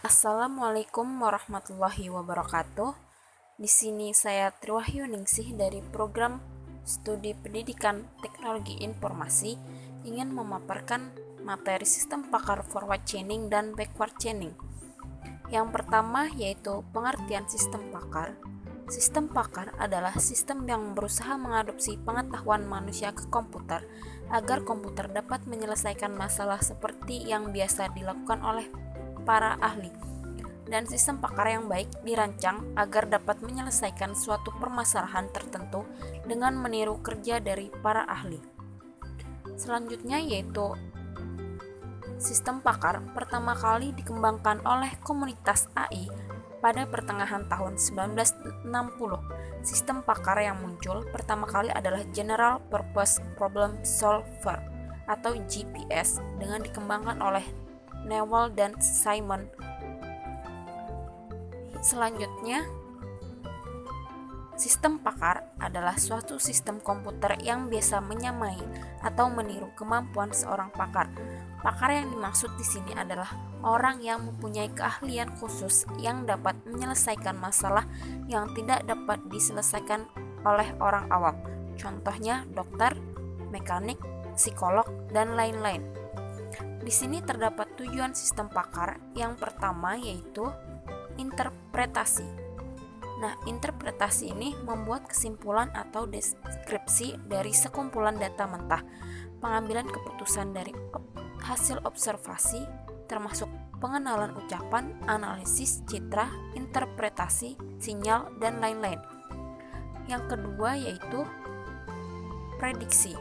Assalamualaikum warahmatullahi wabarakatuh. Di sini saya Triwahyu Ningsih dari program Studi Pendidikan Teknologi Informasi ingin memaparkan materi sistem pakar forward chaining dan backward chaining. Yang pertama yaitu pengertian sistem pakar. Sistem pakar adalah sistem yang berusaha mengadopsi pengetahuan manusia ke komputer agar komputer dapat menyelesaikan masalah seperti yang biasa dilakukan oleh para ahli. Dan sistem pakar yang baik dirancang agar dapat menyelesaikan suatu permasalahan tertentu dengan meniru kerja dari para ahli. Selanjutnya yaitu sistem pakar pertama kali dikembangkan oleh komunitas AI pada pertengahan tahun 1960. Sistem pakar yang muncul pertama kali adalah General Purpose Problem Solver atau GPS dengan dikembangkan oleh Newell dan Simon. Selanjutnya, sistem pakar adalah suatu sistem komputer yang biasa menyamai atau meniru kemampuan seorang pakar. Pakar yang dimaksud di sini adalah orang yang mempunyai keahlian khusus yang dapat menyelesaikan masalah yang tidak dapat diselesaikan oleh orang awam. Contohnya dokter, mekanik, psikolog, dan lain-lain. Di sini terdapat tujuan sistem pakar. Yang pertama yaitu interpretasi. Nah, interpretasi ini membuat kesimpulan atau deskripsi dari sekumpulan data mentah, pengambilan keputusan dari hasil observasi, termasuk pengenalan ucapan, analisis citra, interpretasi, sinyal, dan lain-lain. Yang kedua yaitu prediksi.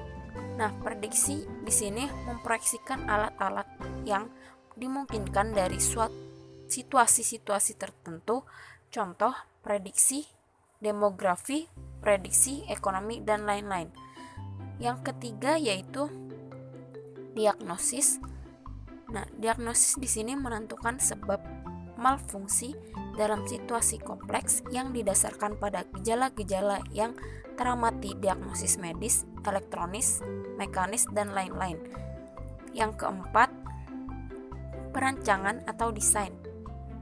Nah, prediksi di sini memproyeksikan alat-alat yang dimungkinkan dari suatu situasi-situasi tertentu, contoh prediksi demografi, prediksi ekonomi, dan lain-lain. Yang ketiga yaitu diagnosis. Nah, diagnosis di sini menentukan sebab malfungsi dalam situasi kompleks yang didasarkan pada gejala-gejala yang teramati diagnosis medis, elektronis, mekanis, dan lain-lain. Yang keempat, perancangan atau desain.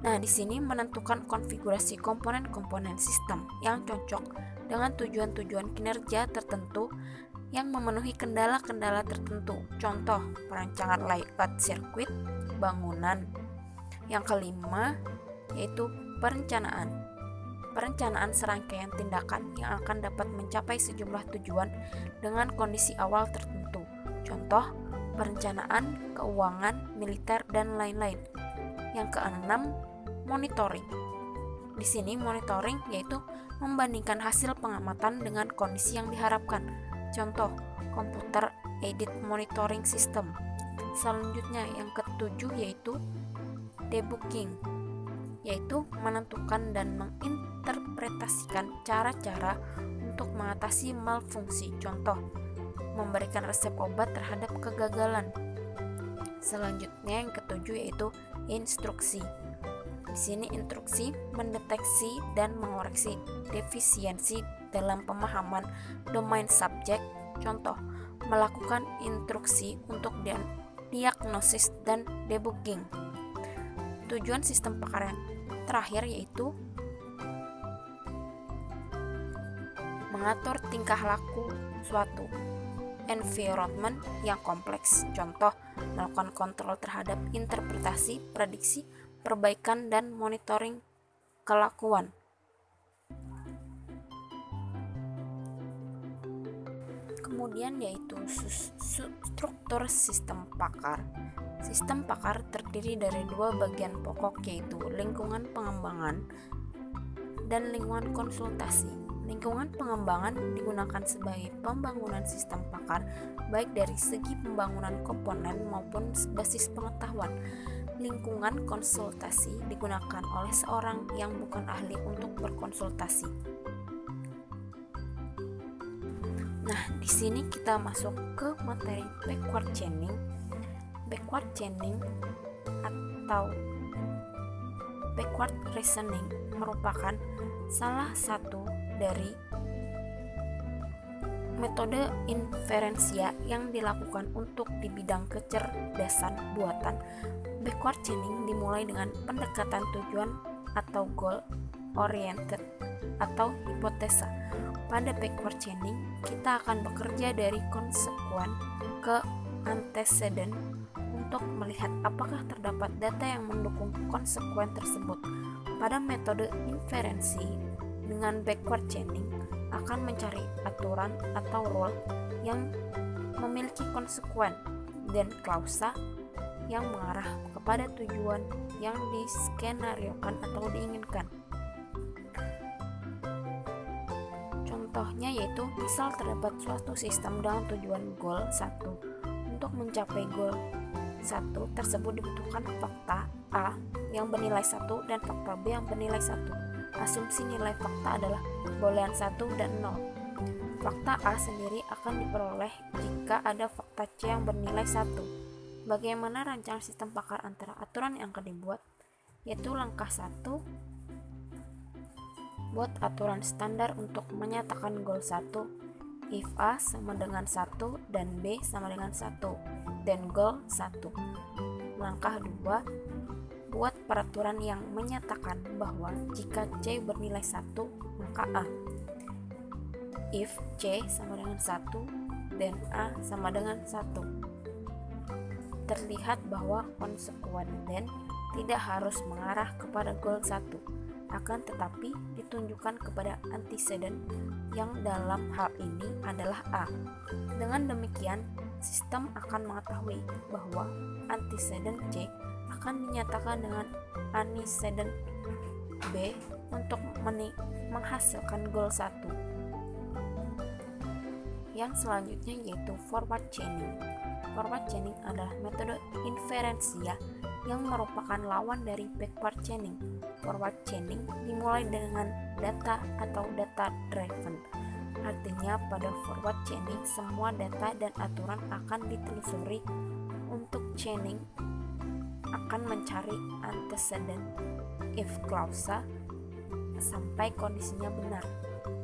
Nah, di sini menentukan konfigurasi komponen-komponen sistem yang cocok dengan tujuan-tujuan kinerja tertentu yang memenuhi kendala-kendala tertentu. Contoh, perancangan layout sirkuit, bangunan. Yang kelima, yaitu perencanaan. Perencanaan serangkaian tindakan yang akan dapat mencapai sejumlah tujuan dengan kondisi awal tertentu. Contoh, perencanaan, keuangan, militer, dan lain-lain. Yang keenam, monitoring. Di sini monitoring yaitu membandingkan hasil pengamatan dengan kondisi yang diharapkan. Contoh, computer aided monitoring system. Selanjutnya yang ketujuh yaitu debugging, yaitu menentukan dan menginterpretasikan cara-cara untuk mengatasi malfungsi. Contoh, memberikan resep obat terhadap kegagalan. Selanjutnya yang ketujuh yaitu instruksi. Di sini instruksi mendeteksi dan mengoreksi defisiensi dalam pemahaman domain subjek. Contoh, melakukan instruksi untuk diagnosis dan debugging. Tujuan sistem pakar yang terakhir yaitu mengatur tingkah laku suatu environment yang kompleks. Contoh, melakukan kontrol terhadap interpretasi, prediksi, perbaikan, dan monitoring kelakuan. Kemudian yaitu struktur sistem pakar. Sistem pakar terdiri dari dua bagian pokok yaitu lingkungan pengembangan dan lingkungan konsultasi. Lingkungan pengembangan digunakan sebagai pembangunan sistem pakar baik dari segi pembangunan komponen maupun basis pengetahuan. Lingkungan konsultasi digunakan oleh seorang yang bukan ahli untuk berkonsultasi. Nah, di sini kita masuk ke materi backward chaining. Backward chaining atau backward reasoning merupakan salah satu dari metode inferensia yang dilakukan untuk di bidang kecerdasan buatan. Backward chaining dimulai dengan pendekatan tujuan atau goal oriented atau hipotesa. Pada backward chaining, kita akan bekerja dari konsekuen ke antecedent untuk melihat apakah terdapat data yang mendukung konsekuen tersebut. Pada metode inferensi dengan backward chaining akan mencari aturan atau rule yang memiliki konsekuen dan klausa yang mengarah kepada tujuan yang diskenariokan atau diinginkan. Contohnya yaitu misal terdapat suatu sistem dengan tujuan goal 1. Untuk mencapai goal 1 tersebut dibutuhkan fakta A yang bernilai 1 dan fakta B yang bernilai 1. Asumsi nilai fakta adalah boolean 1 dan 0. Fakta A sendiri akan diperoleh jika ada fakta C yang bernilai 1. Bagaimana rancangan sistem pakar antara aturan yang akan dibuat? Yaitu langkah 1, buat aturan standar untuk menyatakan goal 1 if A sama dengan 1 dan B sama dengan 1 dan goal 1. Langkah 2, buat peraturan yang menyatakan bahwa jika C bernilai 1 maka A. If C sama dengan 1 dan A sama dengan 1. Terlihat bahwa konsekuen dan tidak harus mengarah kepada goal 1, akan tetapi ditunjukkan kepada antecedent yang dalam hal ini adalah A. Dengan demikian, sistem akan mengetahui bahwa antecedent C akan dinyatakan dengan antecedent B untuk menghasilkan goal 1. Yang selanjutnya yaitu forward chaining. Forward chaining adalah metode inferensia yang merupakan lawan dari backward chaining. Forward chaining dimulai dengan data atau data driven. Artinya pada forward chaining semua data dan aturan akan ditelusuri. Untuk chaining akan mencari antecedent if klausa sampai kondisinya benar.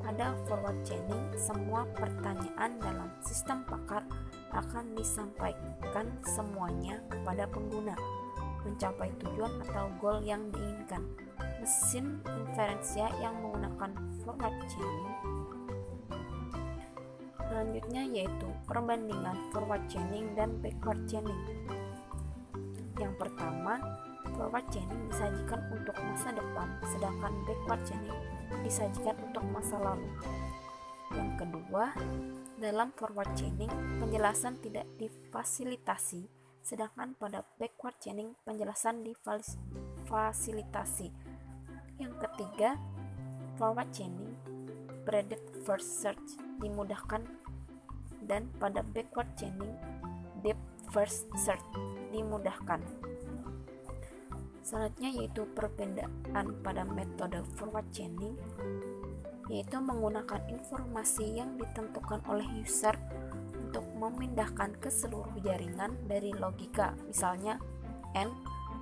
Pada forward chaining semua pertanyaan dalam sistem pakar akan disampaikan semuanya kepada pengguna mencapai tujuan atau goal yang diinginkan. Mesin inferensia yang menggunakan forward chaining selanjutnya yaitu perbandingan forward chaining dan backward chaining. Yang pertama, forward chaining disajikan untuk masa depan, sedangkan backward chaining disajikan untuk masa lalu. Yang kedua, dalam forward chaining penjelasan tidak difasilitasi, sedangkan pada backward chaining penjelasan difasilitasi. Yang ketiga, forward chaining predicate first search dimudahkan, dan pada backward chaining depth first search dimudahkan. Selanjutnya yaitu perbedaan pada metode forward chaining, yaitu menggunakan informasi yang ditentukan oleh user untuk memindahkan ke seluruh jaringan dari logika, misalnya AND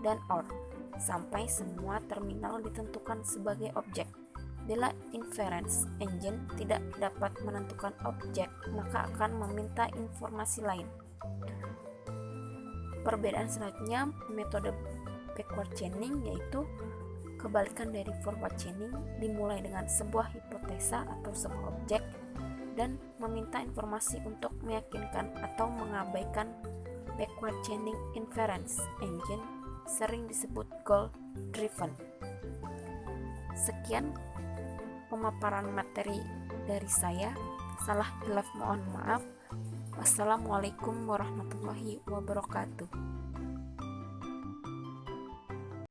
dan OR, sampai semua terminal ditentukan sebagai objek. Bila inference engine tidak dapat menentukan objek, maka akan meminta informasi lain. Perbedaan selanjutnya metode backward chaining yaitu kebalikan dari forward chaining, dimulai dengan sebuah hipotesa atau sebuah objek dan meminta informasi untuk meyakinkan atau mengabaikan. Backward chaining inference engine sering disebut goal driven. Sekian pemaparan materi dari saya. Salah hilaf mohon maaf. Wassalamualaikum warahmatullahi wabarakatuh.